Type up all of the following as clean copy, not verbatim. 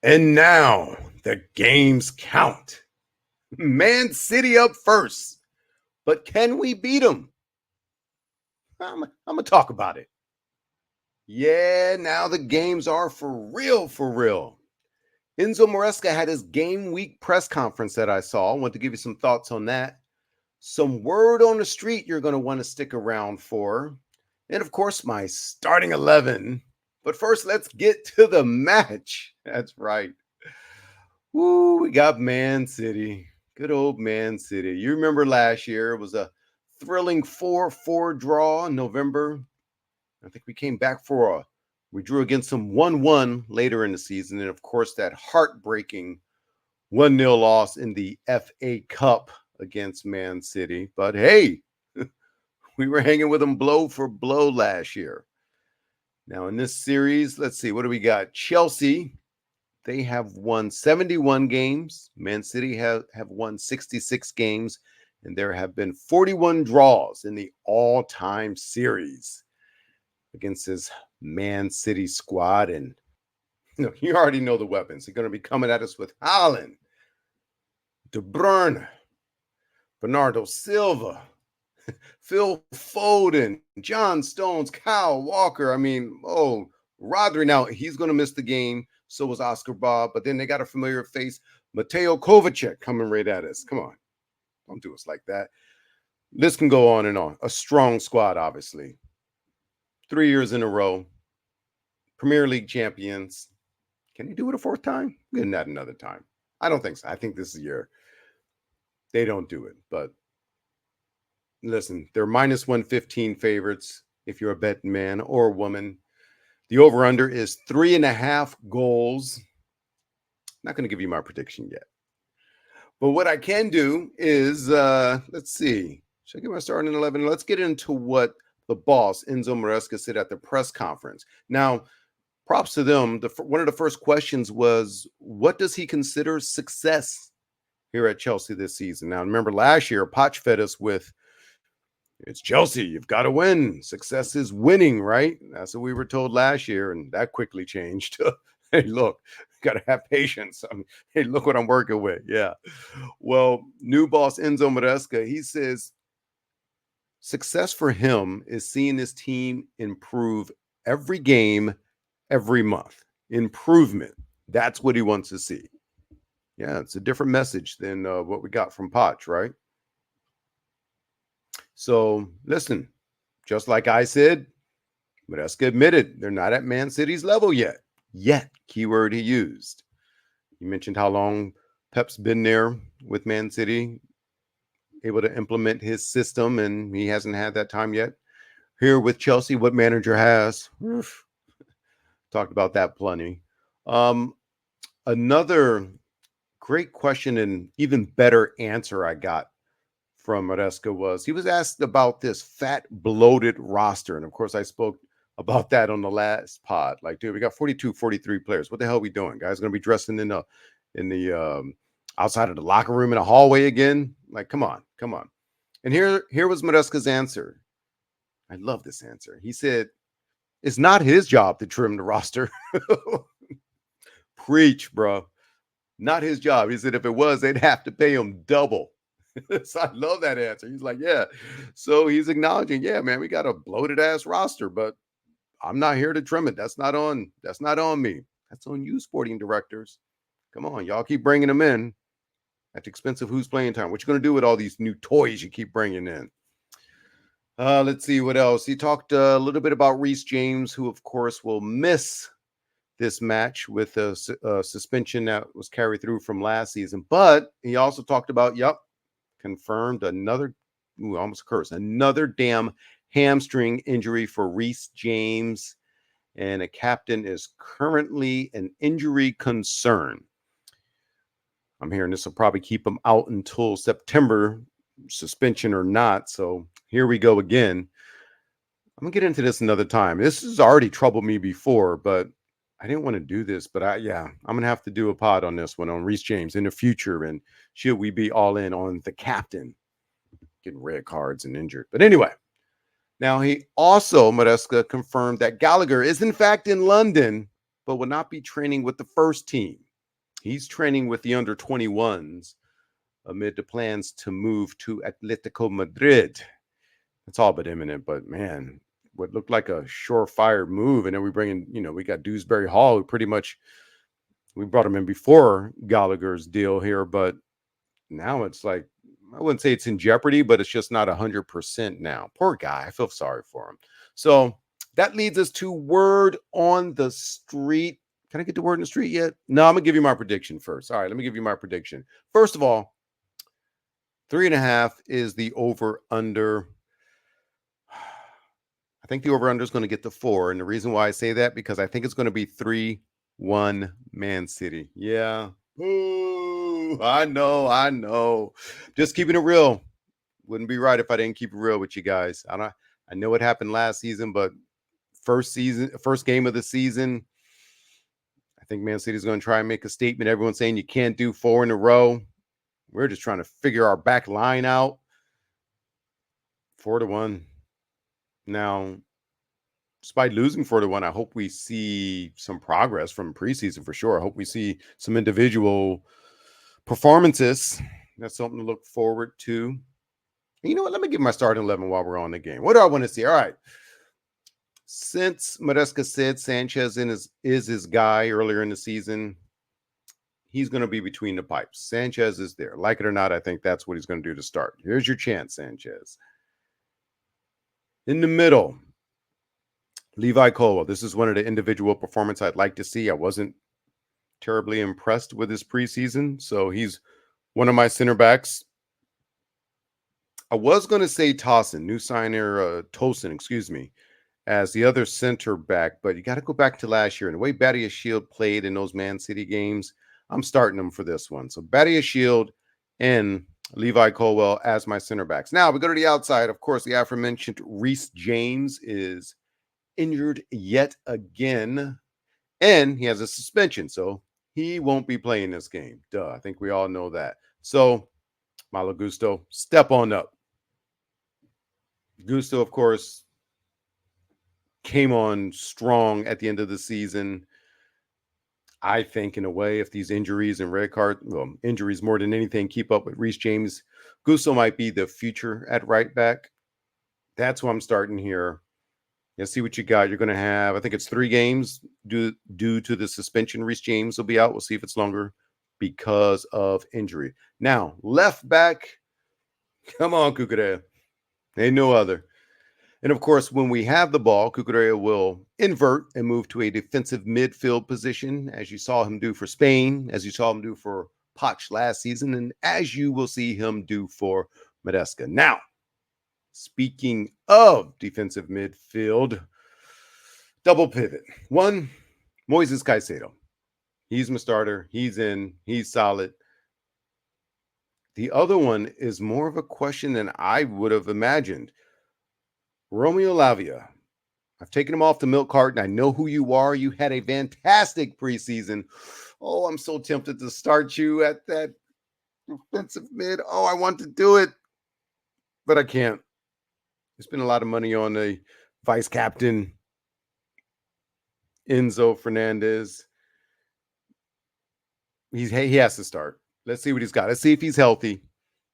And now the games count. Man City up first. But can we beat them? I'm going to talk about it. Yeah, now the games are for real, for real. Enzo Maresca had his game week press conference that I saw. I want to give you some thoughts on that. Some word on the street you're going to want to stick around for. And of course, my starting 11. But first, let's get to the match. That's right. Woo, we got Man City. Good old Man City. You remember last year, it was a thrilling 4-4 draw in November. I think we came back we drew against them 1-1 later in the season. And of course, that heartbreaking 1-0 loss in the FA Cup against Man City. But hey, we were hanging with them blow for blow last year. Now in this series, let's see, what do we got? Chelsea, they have won 71 games. Man City have won 66 games. And there have been 41 draws in the all-time series against this Man City squad. And you already know the weapons. They're going to be coming at us with Haaland, De Bruyne, Bernardo Silva, Phil Foden, John Stones, Kyle Walker. Rodri. Now, he's going to miss the game. So was Oscar Bob. But then they got a familiar face, Mateo Kovacic, coming right at us. Come on. Don't do us like that. This can go on and on. A strong squad, obviously. 3 years in a row. Premier League champions. Can he do it a fourth time? Not another time. I don't think so. I think this is year. They don't do it. But listen, they're minus 115 favorites if you're a betting man or woman. The over-under is 3.5 goals. Not going to give you my prediction yet. But what I can do is, let's see. Should I get my starting 11? Let's get into what the boss, Enzo Maresca, said at the press conference. Now, props to them. One of the first questions was, what does he consider success here at Chelsea this season? Now, remember last year, Poch fed us with, it's Chelsea, you've got to win. Success is winning, right? That's what we were told last year, and that quickly changed. Hey, look, got to have patience. Hey, look what I'm working with. Yeah. Well, new boss Enzo Maresca, he says success for him is seeing this team improve every game, every month. Improvement. That's what he wants to see. Yeah, it's a different message than what we got from Poch, right? So listen, just like I said, Maresca admitted they're not at Man City's level yet. Yet, keyword he used. You mentioned how long Pep's been there with Man City, able to implement his system, and he hasn't had that time yet. Here with Chelsea, what manager has? Oof. Talked about that plenty. Another great question and even better answer I got from Maresca was, he was asked about this fat, bloated roster. And of course, I spoke about that on the last pod. Like, dude, we got 42, 43 players. What the hell are we doing? Guys going to be dressing in the outside of the locker room in a hallway again? Like, come on. And here was Maresca's answer. I love this answer. He said, it's not his job to trim the roster. Preach, bro. Not his job. He said if it was, they'd have to pay him double. So I love that answer. He's like, yeah. So he's acknowledging, yeah, man, we got a bloated ass roster, but I'm not here to trim it. That's not on me. That's on you, sporting directors. Come on, y'all keep bringing them in at the expense of who's playing time. What you going to do with all these new toys you keep bringing in? Let's see what else. He talked a little bit about Reece James, who, of course, will miss this match with a suspension that was carried through from last season. But he also talked about, confirmed another damn hamstring injury for Reece James, and a captain is currently an injury concern. I'm hearing this will probably keep him out until September, suspension or not. So here we go again. I'm gonna get into this another time. This has already troubled me before, but I didn't want to do this. But I'm gonna have to do a pod on this one on Reece James in the future, and should we be all in on the captain getting red cards and injured? But anyway, now he also, Maresca, confirmed that Gallagher is in fact in London, but will not be training with the first team. He's training with the under 21s amid the plans to move to Atletico Madrid. It's all but imminent, but man, what looked like a surefire move. And then we bring in, we got Dewsbury Hall, who pretty much we brought him in before Gallagher's deal here, but now it's like, I wouldn't say it's in jeopardy, but it's just not 100% now. Poor guy. I feel sorry for him. So that leads us to word on the street. Can I get the word in the street yet? No, I'm going to give you my prediction first. All right, let me give you my prediction. First of all, 3.5 is the over-under. I think the over-under is going to get to 4. And the reason why I say that, because I think it's going to be 3-1 Man City. Yeah. Ooh, I know. Just keeping it real. Wouldn't be right if I didn't keep it real with you guys. I know what happened last season, but first game of the season, I think Man City is going to try and make a statement. Everyone's saying you can't do 4 in a row. We're just trying to figure our back line out. 4-1. Now, despite losing 4-1, I hope we see some progress from preseason for sure. I hope we see some individual performances. That's something to look forward to. You know what? Let me give my starting 11 while we're on the game. What do I want to see? All right. Since Maresca said Sanchez is his guy earlier in the season, he's going to be between the pipes. Sanchez is there. Like it or not, I think that's what he's going to do to start. Here's your chance, Sanchez. In the middle, Levi Colwell. This is one of the individual performances I'd like to see. I wasn't terribly impressed with his preseason, so he's one of my center backs. I was going to say Tosin, excuse me, as the other center back, but you got to go back to last year. And the way Shield played in those Man City games, I'm starting him for this one. So Shield and Levi Colwell as my center backs. Now we go to the outside. Of course, the aforementioned Reece James is injured yet again, and he has a suspension, so he won't be playing this game. Duh, I think we all know that. So, Malo Gusto, step on up. Gusto, of course, came on strong at the end of the season. I think, in a way, if these injuries and injuries more than anything, keep up with Reece James, Gusto might be the future at right back. That's who I'm starting here. Let's see what you got. You're going to have, I think it's 3 games due to the suspension. Reece James will be out. We'll see if it's longer because of injury. Now, left back, come on, Cucurella. Ain't no other. And of course, when we have the ball, Cucurella will invert and move to a defensive midfield position, as you saw him do for Spain, as you saw him do for Poch last season, and as you will see him do for Maresca. Now, speaking of defensive midfield, double pivot. One, Moises Caicedo. He's my starter. He's in. He's solid. The other one is more of a question than I would have imagined. Romeo Lavia. I've taken him off the milk carton. I know who you are. You had a fantastic preseason. Oh, I'm so tempted to start you at that defensive mid. Oh, I want to do it, but I can't. There's been a lot of money on the vice captain, Enzo Fernandez. He has to start. Let's see what he's got. Let's see if he's healthy.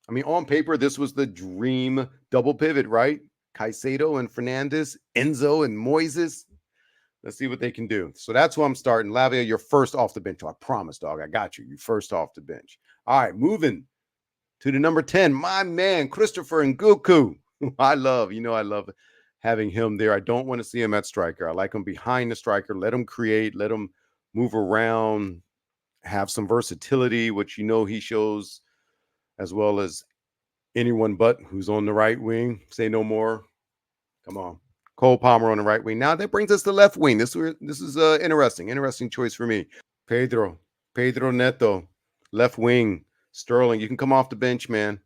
I mean, on paper, this was the dream double pivot, right? Caicedo and Fernandez, Enzo and Moises. Let's see what they can do. So that's who I'm starting. Lavia, you're first off the bench. I promise, dog. I got you. You're first off the bench. All right, moving to the number 10, my man, Christopher Nguku. I love having him there. I don't want to see him at striker. I like him behind the striker. Let him create. Let him move around. Have some versatility, which he shows, as well as anyone but who's on the right wing. Say no more. Come on. Cole Palmer on the right wing. Now that brings us to left wing. This is interesting choice for me. Pedro Neto, left wing. Sterling, you can come off the bench, man.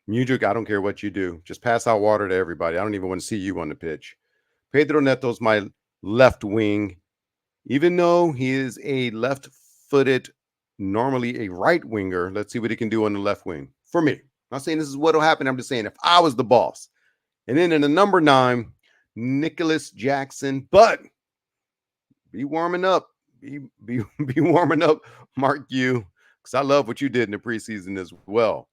Mudryk, I don't care what you do. Just pass out water to everybody. I don't even want to see you on the pitch. Pedro Neto's my left wing. Even though he is a left-footed, normally a right winger, let's see what he can do on the left wing. For me, I'm not saying this is what will happen. I'm just saying if I was the boss. And then in the number 9, Nicholas Jackson. But be warming up. be warming up, Mark you, because I love what you did in the preseason as well.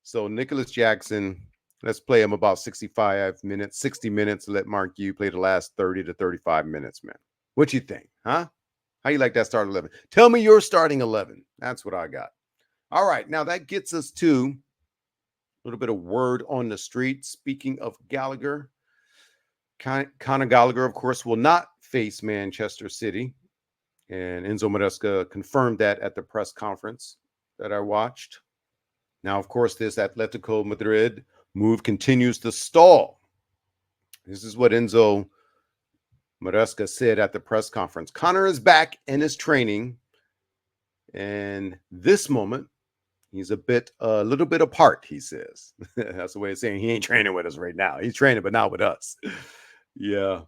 So Nicholas Jackson, let's play him about 65 minutes, 60 minutes. Let Mark you play the last 30 to 35 minutes, man. What you think, huh? How you like that starting 11? Tell me your starting 11. That's what I got. All right, now that gets us to a little bit of word on the street. Speaking of Gallagher, Conor Gallagher, of course, will not face Manchester City. And Enzo Maresca confirmed that at the press conference that I watched. Now, of course, this Atletico Madrid move continues to stall. This is what Enzo Maresca said at the press conference. Conor is back and is training. And this moment, he's a little bit apart, he says. That's the way of saying he ain't training with us right now. He's training, but not with us. Yeah.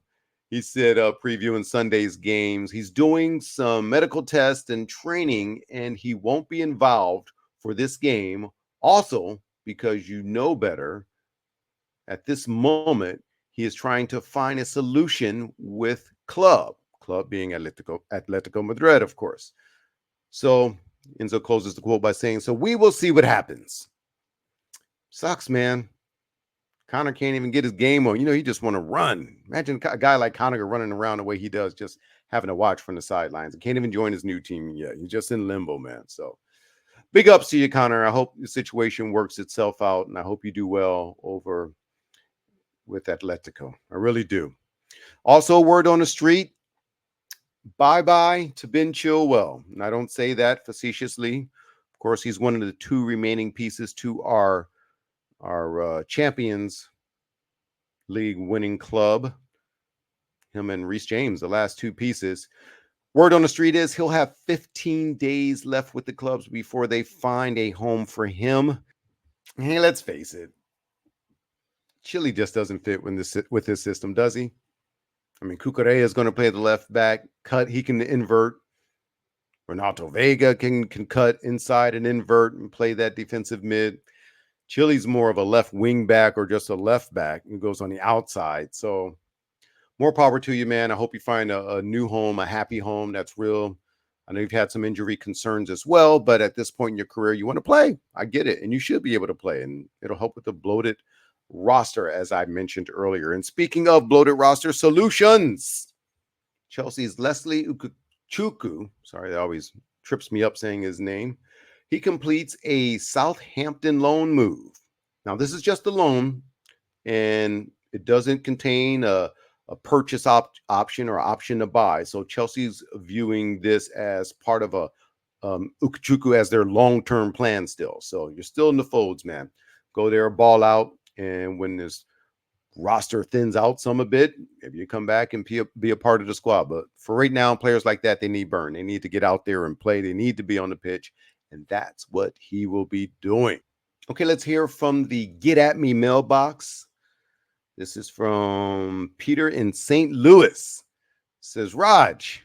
He said, previewing Sunday's games, he's doing some medical tests and training, and he won't be involved for this game. Also, because you know better, at this moment, he is trying to find a solution with club being Atletico Madrid, of course. So Enzo closes the quote by saying, so we will see what happens. Sucks, man. Conor can't even get his game on. He just want to run. Imagine a guy like Conor running around the way he does, just having to watch from the sidelines. He can't even join his new team yet. He's just in limbo, man. So big ups to you, Conor. I hope the situation works itself out, and I hope you do well over with Atletico. I really do. Also, word on the street, bye-bye to Ben Chilwell. And I don't say that facetiously. Of course, he's one of the two remaining pieces to our Champions League winning club. Him and Reece James, the last two pieces. Word on the street is he'll have 15 days left with the clubs before they find a home for him. Hey, let's face it. Chile just doesn't fit with this system, does he? I mean, Cucurella is going to play the left back. He can invert. Renato Vega can cut inside and invert and play that defensive mid. Chile's more of a left wing back or just a left back who goes on the outside. So more power to you, man. I hope you find a new home, a happy home that's real. I know you've had some injury concerns as well, but at this point in your career, you want to play. I get it. And you should be able to play. And it'll help with the bloated roster, as I mentioned earlier. And speaking of bloated roster solutions, Chelsea's Leslie Ugochukwu, sorry, that always trips me up saying his name. He completes a Southampton loan move. Now, this is just a loan, and it doesn't contain a purchase option or option to buy. So Chelsea's viewing this as part of a Ugochukwu as their long-term plan still. So you're still in the folds, man. Go there, ball out, and when this roster thins out some a bit, if you come back and be a part of the squad. But for right now, players like that, they need burn. They need to get out there and play. They need to be on the pitch. And that's what he will be doing. Okay, let's hear from the Get At Me mailbox. This is from Peter in St. Louis. It says, Raj,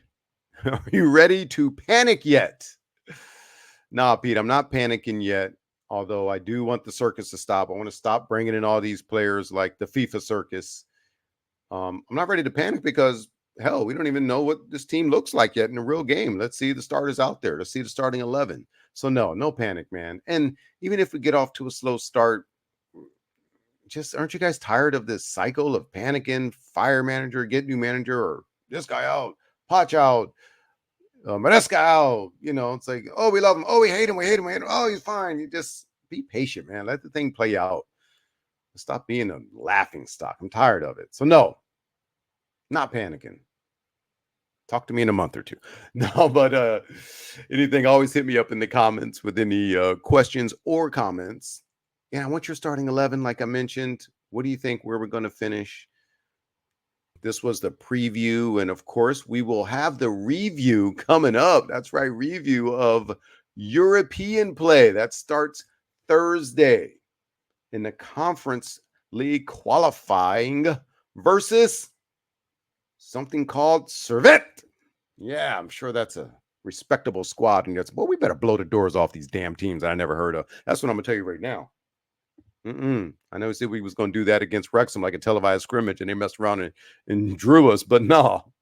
are you ready to panic yet? Nah, Pete, I'm not panicking yet. Although I do want the circus to stop. I want to stop bringing in all these players like the FIFA circus. I'm not ready to panic because, hell, we don't even know what this team looks like yet in a real game. Let's see the starters out there. Let's see the starting 11. So, no panic, man. And even if we get off to a slow start, just aren't you guys tired of this cycle of panicking, fire manager, get new manager, or this guy out, Poch out, Maresca out? It's like, oh, we love him. Oh, we hate him. Oh, he's fine. You just be patient, man. Let the thing play out. Stop being a laughing stock. I'm tired of it. So, no, not panicking. Talk to me in a month or two. No, but anything, always hit me up in the comments with any questions or comments. Yeah, I want your starting 11, like I mentioned. What do you think where we're going to finish? This was the preview. And of course, we will have the review coming up. That's right, review of European play. That starts Thursday in the Conference League qualifying versus something called Servette. Yeah, I'm sure that's a respectable squad. And that's, well, we better blow the doors off these damn teams that I never heard of. That's what I'm going to tell you right now. I know he said we was going to do that against Wrexham, like a televised scrimmage, and they messed around and drew us. But no,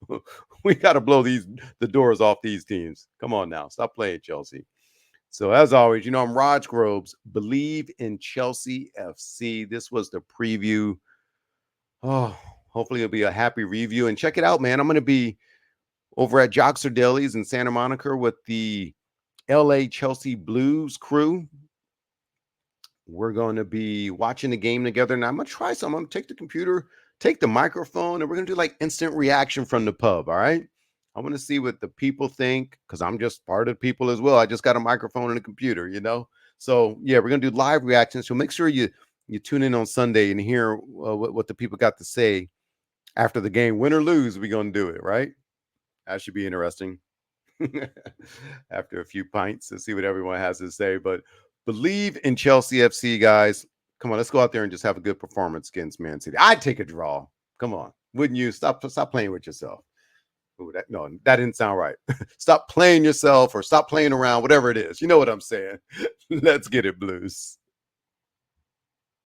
We got to blow the doors off these teams. Come on now. Stop playing Chelsea. So as always, I'm Raj Groves. Believe in Chelsea FC. This was the preview. Oh, hopefully it'll be a happy review. And check it out, man. I'm going to be over at Joxer Delis in Santa Monica with the LA Chelsea Blues crew. We're going to be watching the game together. And I'm going to try something. I'm going to take the computer, take the microphone, and we're going to do like instant reaction from the pub. All right. I want to see what the people think because I'm just part of the people as well. I just got a microphone and a computer, So, yeah, we're going to do live reactions. So make sure you tune in on Sunday and hear what the people got to say after the game. Win or lose, we're going to do it, right? That should be interesting. After a few pints to see what everyone has to say. But believe in Chelsea FC, guys. Come on, let's go out there and just have a good performance against Man City. I'd take a draw. Come on. Wouldn't you? Stop playing with yourself. Ooh, that didn't sound right. Stop playing yourself or stop playing around, whatever it is. You know what I'm saying? Let's get it, Blues.